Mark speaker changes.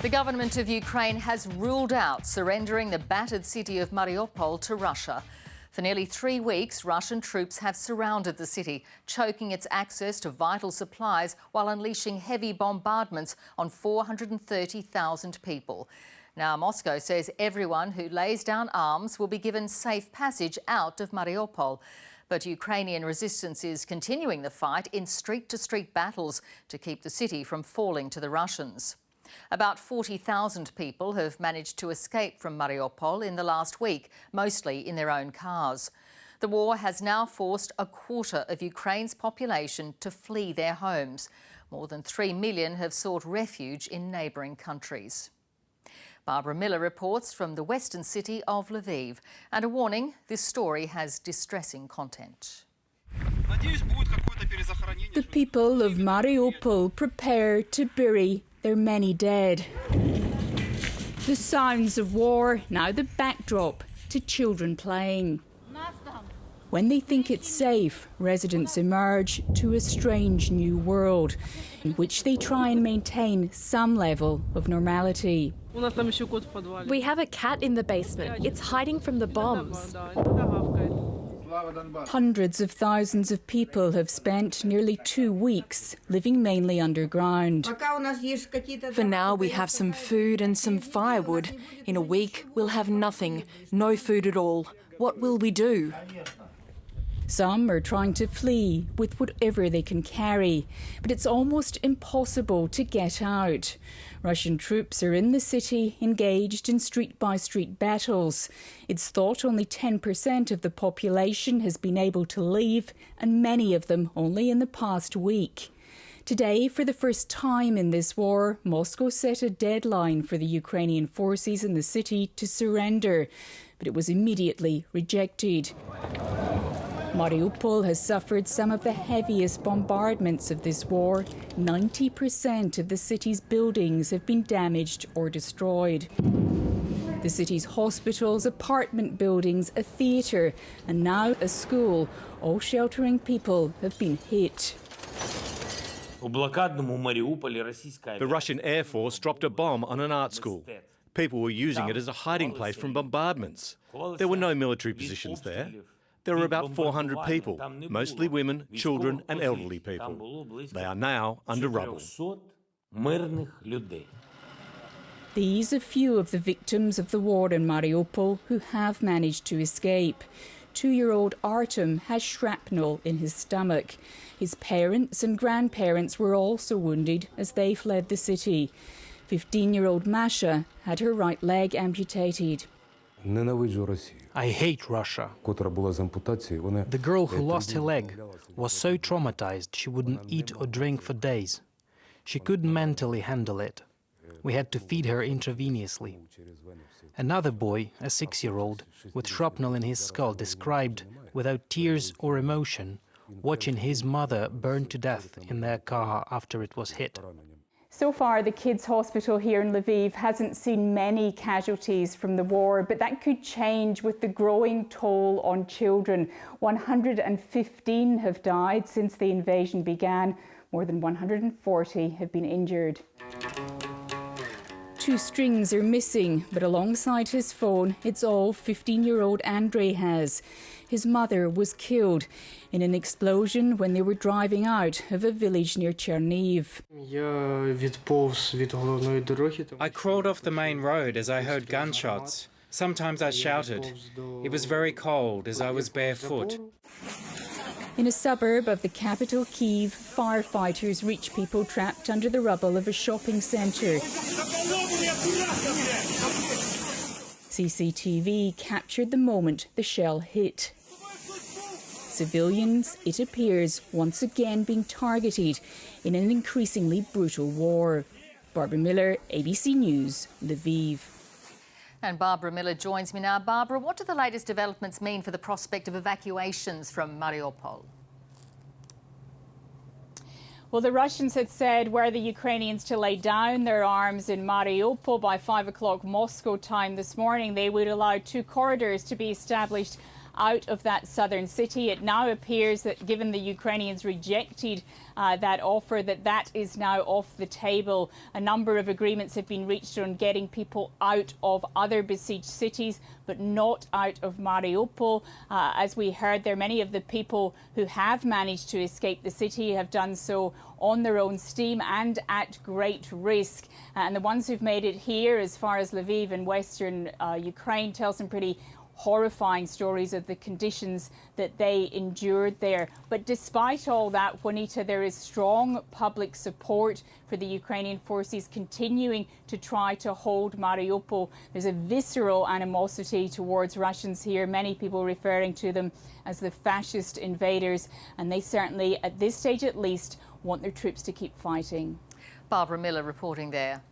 Speaker 1: The government of Ukraine has ruled out surrendering the battered city of Mariupol to Russia. For nearly 3 weeks, Russian troops have surrounded the city, choking its access to vital supplies while unleashing heavy bombardments on 430,000 people. Now, Moscow says everyone who lays down arms will be given safe passage out of Mariupol. But Ukrainian resistance is continuing the fight in street-to-street battles to keep the city from falling to the Russians. About 40,000 people have managed to escape from Mariupol in the last week, mostly in their own cars. The war has now forced a quarter of Ukraine's population to flee their homes. More than 3 million have sought refuge in neighbouring countries. Barbara Miller reports from the western city of Lviv. And a warning, this story has distressing content.
Speaker 2: The people of Mariupol prepare to bury their many dead. The sounds of war now the backdrop to children playing. When they think it's safe, residents emerge to a strange new world in which they try and maintain some level of normality.
Speaker 3: We have a cat in the basement. It's hiding from the bombs.
Speaker 2: Hundreds of thousands of people have spent nearly 2 weeks living mainly underground.
Speaker 4: For now, we have some food and some firewood. In a week, we'll have nothing, no food at all. What will we do?
Speaker 2: Some are trying to flee with whatever they can carry, but it's almost impossible to get out. Russian troops are in the city, engaged in street-by-street battles. It's thought only 10% of the population has been able to leave, and many of them only in the past week. Today, for the first time in this war, Moscow set a deadline for the Ukrainian forces in the city to surrender, but it was immediately rejected. Mariupol has suffered some of the heaviest bombardments of this war. 90% of the city's buildings have been damaged or destroyed. The city's hospitals, apartment buildings, a theatre and now a school, all sheltering people, have been hit.
Speaker 5: The Russian Air Force dropped a bomb on an art school. People were using it as a hiding place from bombardments. There were no military positions there. There were about 400 people, mostly women, children and elderly people. They are now under rubble.
Speaker 2: These are few of the victims of the war in Mariupol who have managed to escape. 2-year-old Artem has shrapnel in his stomach. His parents and grandparents were also wounded as they fled the city. 15-year-old Masha had her right leg amputated.
Speaker 6: I hate Russia. The girl who lost her leg was so traumatized she wouldn't eat or drink for days. She couldn't mentally handle it. We had to feed her intravenously. Another boy, a 6-year-old, with shrapnel in his skull, described, without tears or emotion, watching his mother burn to death in their car after it was hit.
Speaker 2: So far, the kids' hospital here in Lviv hasn't seen many casualties from the war, but that could change with the growing toll on children. 115 have died since the invasion began. More than 140 have been injured. 2 strings are missing, but alongside his phone, it's all 15-year-old Andrei has. His mother was killed in an explosion when they were driving out of a village near Cherniv.
Speaker 7: I crawled off the main road as I heard gunshots. Sometimes I shouted. It was very cold as I was barefoot.
Speaker 2: In a suburb of the capital, Kyiv, firefighters reach people trapped under the rubble of a shopping centre. CCTV captured the moment the shell hit. Civilians, it appears, once again being targeted in an increasingly brutal war. Barbara Miller, ABC News, Lviv.
Speaker 1: And Barbara Miller joins me now. Barbara, what do the latest developments mean for the prospect of evacuations from Mariupol?
Speaker 2: Well, the Russians had said were the Ukrainians to lay down their arms in Mariupol by 5 o'clock Moscow time this morning, they would allow 2 corridors to be established out of that southern city. It now appears that, given the Ukrainians rejected that offer, that is now off the table. A number of agreements have been reached on getting people out of other besieged cities, but not out of Mariupol. As we heard there, many of the people who have managed to escape the city have done so on their own steam and at great risk. And the ones who've made it here, as far as Lviv in western Ukraine, tell some pretty horrifying stories of the conditions that they endured there. But despite all that, Juanita, there is strong public support for the Ukrainian forces continuing to try to hold Mariupol. There's a visceral animosity towards Russians here, many people referring to them as the fascist invaders, and they certainly, at this stage at least, want their troops to keep fighting.
Speaker 1: Barbara Miller reporting there.